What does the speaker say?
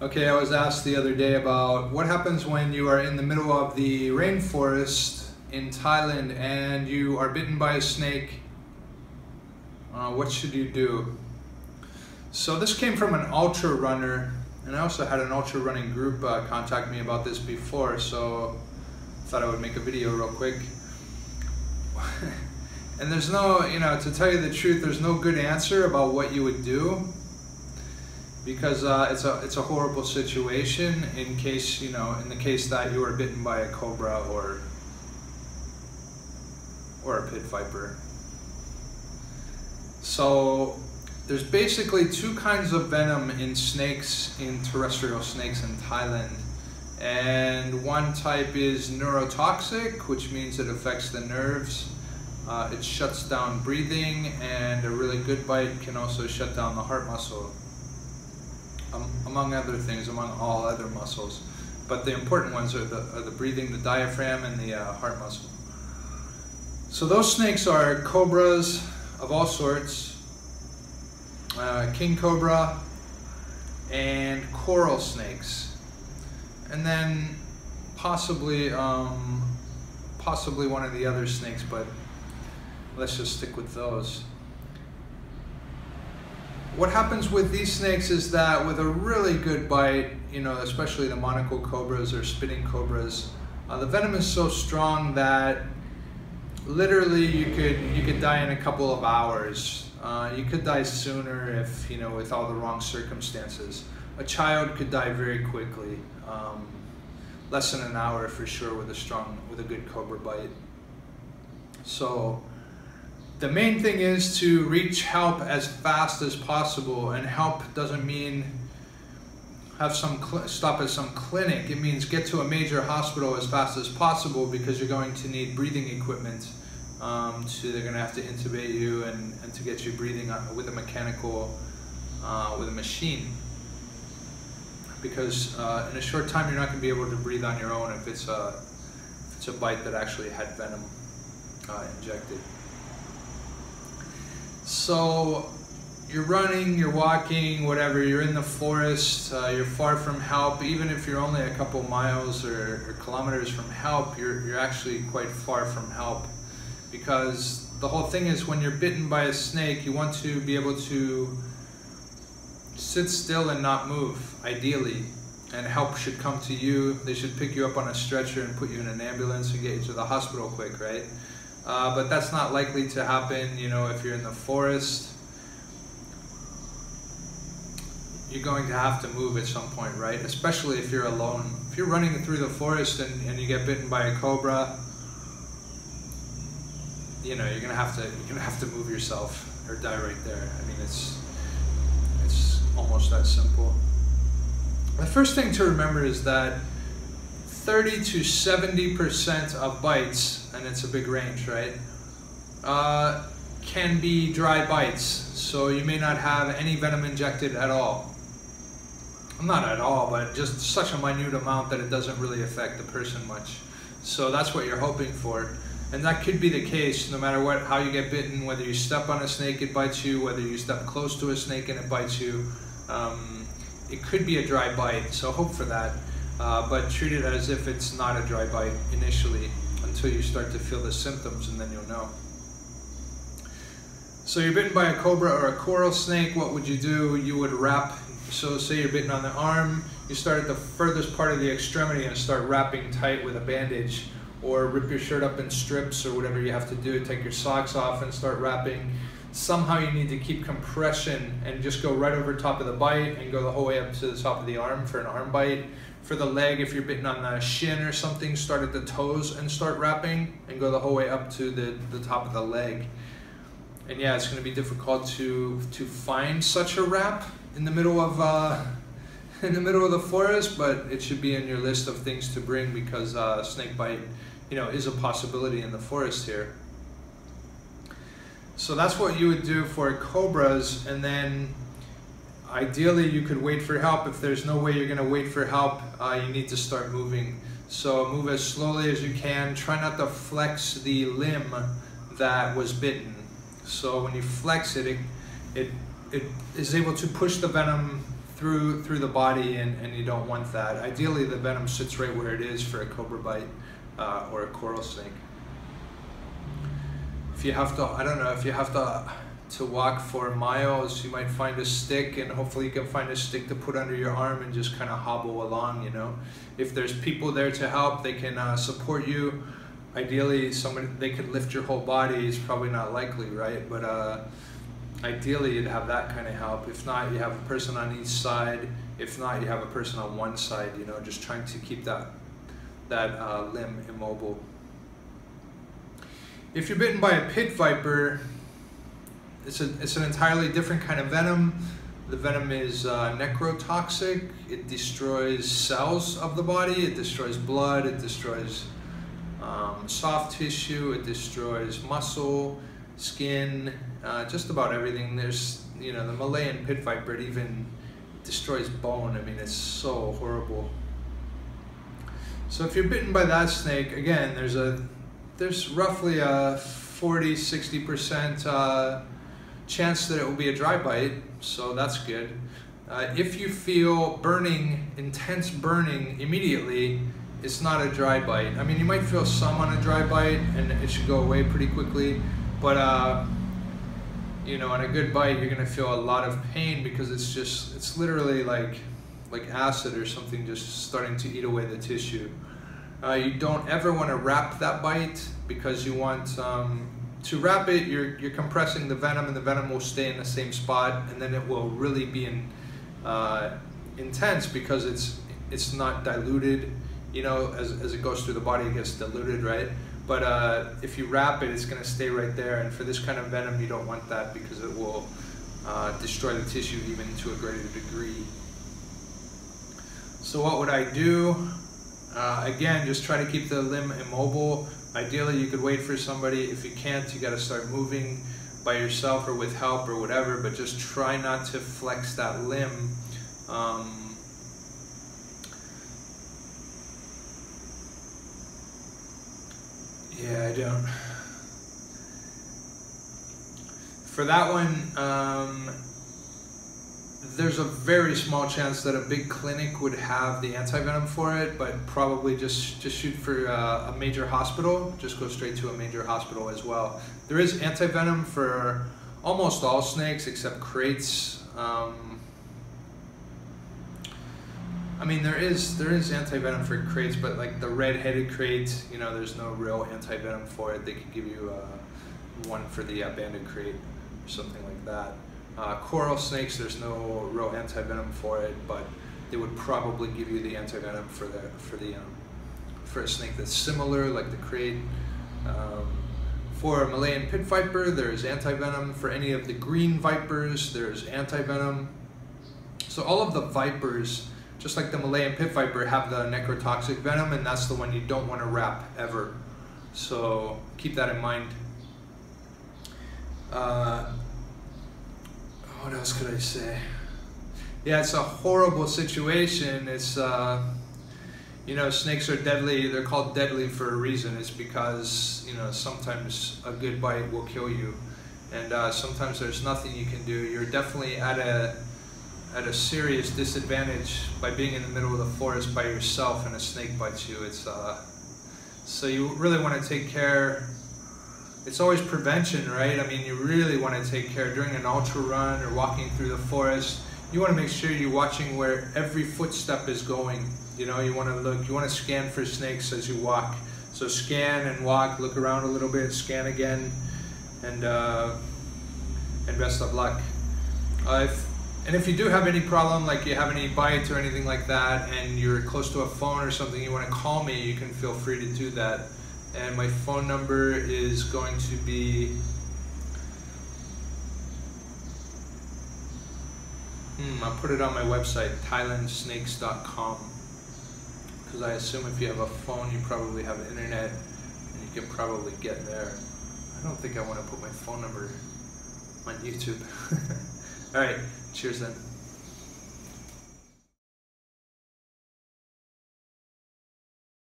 Okay, I was asked the other day about what happens when you are in the middle of the rainforest in Thailand and you are bitten by a snake. What should you do? So this came from an ultra runner, and I also had an ultra running group contact me about this before, so I thought I would make a video real quick. And there's no, to tell you the truth, there's no good answer about what you would do, because it's a horrible situation in case, in the case that you were bitten by a cobra or a pit viper. So there's basically two kinds of venom in snakes, in terrestrial snakes in Thailand. And one type is neurotoxic, which means it affects the nerves. It shuts down breathing, and a really good bite can also shut down the heart muscle, among other things, among all other muscles. But the important ones are the breathing, the diaphragm, and the heart muscle. So those snakes are cobras of all sorts, king cobra, and coral snakes, and then possibly one of the other snakes, but let's just stick with those. What happens with these snakes is that with a really good bite, especially the monocle cobras or spitting cobras, the venom is so strong that literally you could die in a couple of hours. You could die sooner if, with all the wrong circumstances. A child could die very quickly, less than an hour for sure with a good cobra bite. So the main thing is to reach help as fast as possible, and help doesn't mean stop at some clinic. It means get to a major hospital as fast as possible, because you're going to need breathing equipment. So they're going to have to intubate you and to get you breathing with a mechanical, with a machine. Because in a short time you're not going to be able to breathe on your own if it's a bite that actually had venom injected. So you're running, you're walking, whatever, you're in the forest, you're far from help. Even if you're only a couple miles or kilometers from help, you're actually quite far from help. Because the whole thing is, when you're bitten by a snake, you want to be able to sit still and not move, ideally. And help should come to you. They should pick you up on a stretcher and put you in an ambulance and get you to the hospital quick, right? But that's not likely to happen, if you're in the forest. You're going to have to move at some point, right? Especially if you're alone. If you're running through the forest and you get bitten by a cobra, you're gonna have to move yourself or die right there. I mean, it's almost that simple. The first thing to remember is that 30 to 70% of bites, and it's a big range, right, can be dry bites. So you may not have any venom injected at all. Not at all, but just such a minute amount that it doesn't really affect the person much. So that's what you're hoping for. And that could be the case no matter how you get bitten, whether you step on a snake, it bites you, whether you step close to a snake and it bites you. It could be a dry bite, so hope for that. But treat it as if it's not a dry bite initially, until you start to feel the symptoms, and then you'll know. So you're bitten by a cobra or a coral snake, what would you do? You would wrap. So say you're bitten on the arm, you start at the furthest part of the extremity and start wrapping tight with a bandage, or rip your shirt up in strips or whatever you have to do. Take your socks off and start wrapping. Somehow you need to keep compression and just go right over top of the bite and go the whole way up to the top of the arm for an arm bite. For the leg, if you're bitten on the shin or something, start at the toes and start wrapping and go the whole way up to the top of the leg. And yeah, it's going to be difficult to find such a wrap in the middle of the forest, but it should be in your list of things to bring, because snake bite, is a possibility in the forest here. So that's what you would do for cobras, and then ideally you could wait for help. If there's no way you're going to wait for help, you need to start moving. So move as slowly as you can. Try not to flex the limb that was bitten. So when you flex it, it is able to push the venom through the body, and you don't want that. Ideally, the venom sits right where it is for a cobra bite or a coral snake. If you have to, I don't know, if you have to walk for miles, you might find a stick, and hopefully you can find a stick to put under your arm and just kind of hobble along, you know. If there's people there to help, they can support you. Ideally, they could lift your whole body. It's probably not likely, right? But ideally, you'd have that kind of help. If not, you have a person on each side. If not, you have a person on one side, you know, just trying to keep that limb immobile. If you're bitten by a pit viper, it's an entirely different kind of venom. The venom is necrotoxic. It destroys cells of the body. It destroys blood. It destroys soft tissue. It destroys muscle, skin, just about everything. There's, you know, the Malayan pit viper, it even destroys bone. I mean, it's so horrible. So if you're bitten by that snake, again, there's roughly a 40–60% chance that it will be a dry bite, so that's good. If you feel burning, intense burning immediately, it's not a dry bite. I mean, you might feel some on a dry bite and it should go away pretty quickly, but you know, on a good bite, you're gonna feel a lot of pain because it's literally like acid or something just starting to eat away the tissue. You don't ever want to wrap that bite, because you want to wrap it, you're compressing the venom, and the venom will stay in the same spot, and then it will really be intense because it's not diluted. You know, as it goes through the body, it gets diluted, right? But if you wrap it, it's going to stay right there. And for this kind of venom, you don't want that because it will destroy the tissue even to a greater degree. So what would I do? Again, just try to keep the limb immobile. Ideally, you could wait for somebody. If you can't, you got to start moving by yourself or with help or whatever, but just try not to flex that limb. Yeah, I don't. For that one, there's a very small chance that a big clinic would have the anti-venom for it, but probably just shoot for a major hospital. Just go straight to a major hospital as well. There is anti-venom for almost all snakes except kraits. I mean, there is anti-venom for kraits, but like the red-headed krait, you know, there's no real anti-venom for it. They could give you one for the banded krait or something like that. Coral snakes, there's no real anti-venom for it, but they would probably give you the anti-venom for a snake that's similar, like the krait. For a Malayan pit viper, there's anti-venom. For any of the green vipers, there's anti-venom. So all of the vipers, just like the Malayan pit viper, have the necrotoxic venom, and that's the one you don't want to wrap ever. So keep that in mind. What else could I say? Yeah, it's a horrible situation. It's, you know, snakes are deadly. They're called deadly for a reason. It's because, you know, sometimes a good bite will kill you, and sometimes there's nothing you can do. You're definitely at a serious disadvantage by being in the middle of the forest by yourself and a snake bites you. It's so you really want to take care. It's always prevention, right? I mean, you really want to take care during an ultra run or walking through the forest. You want to make sure you're watching where every footstep is going. You know, you want to look, you want to scan for snakes as you walk. So scan and walk, look around a little bit, scan again, and best of luck. And if you do have any problem, like you have any bites or anything like that, and you're close to a phone or something, you want to call me, you can feel free to do that. And my phone number is going to be, I'll put it on my website, thailandsnakes.com, because I assume if you have a phone, you probably have internet, and you can probably get there. I don't think I want to put my phone number on YouTube. All right, cheers then.